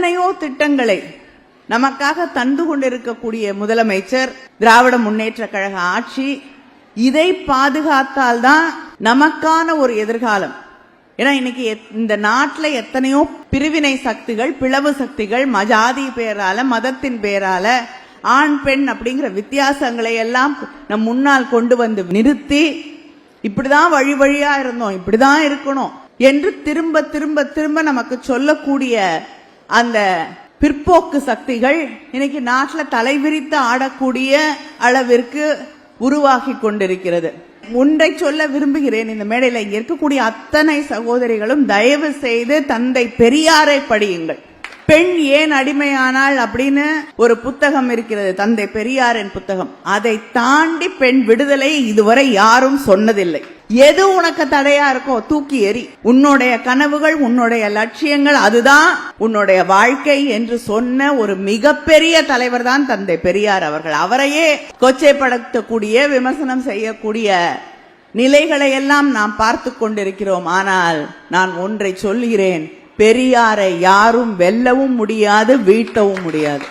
எத்தனையோ திட்டங்களை நமக்காக தந்து கொண்டிருக்கக்கூடிய முதலமைச்சர், திராவிட முன்னேற்ற கழக ஆட்சி, இதை பாதுகாத்தால்தான் நமக்கான ஒரு எதிர்காலம். ஏன்னா இன்னைக்கு இந்த நாட்டில் எத்தனையோ பிரிவினை சக்திகள், பிளவு சக்திகள், ஜாதி பேரால, மதத்தின் பேரால, ஆண் பெண் அப்படிங்கிற வித்தியாசங்களை எல்லாம் நம் முன்னால் கொண்டு வந்து நிறுத்தி, இப்படிதான் வழி வழியா இருந்தோம், இப்படிதான் இருக்கணும் என்று திரும்ப திரும்ப திரும்ப நமக்கு சொல்லக்கூடிய அந்த பிற்போக்கு சக்திகள் இன்னைக்கு நாட்டில் தலைவிரித்து ஆடக்கூடிய அளவிற்கு உருவாகி கொண்டிருக்கிறது. ஒன்றை சொல்ல விரும்புகிறேன் இந்த மேடையில், இங்க இருக்கக்கூடிய அத்தனை சகோதரிகளும் தயவு செய்து தந்தை பெரியாரை படியுங்கள். பெண் ஏன் அடிமையானாள் அப்படின்னு ஒரு புத்தகம் இருக்கிறது, தந்தை பெரியாரின் புத்தகம். அதை தாண்டி பெண் விடுதலை இதுவரை யாரும் சொன்னதில்லை. எது உனக்கு தடையா இருக்கோ தூக்கி எறி. உன்னுடைய கனவுகள், உன்னுடைய லட்சியங்கள், அதுதான் உன்னுடைய வாழ்க்கை என்று சொன்ன ஒரு மிகப்பெரிய தலைவர் தான் தந்தை பெரியார் அவர்கள். அவரையே கொச்சைப்படுத்தக்கூடிய, விமர்சனம் செய்யக்கூடிய நிலைகளை எல்லாம் நாம் பார்த்து கொண்டிருக்கிறோம். ஆனால் நான் ஒன்றை சொல்கிறேன், பெரியாரை யாரும் வெல்லவும் முடியாது, வீழ்த்தவும் முடியாது.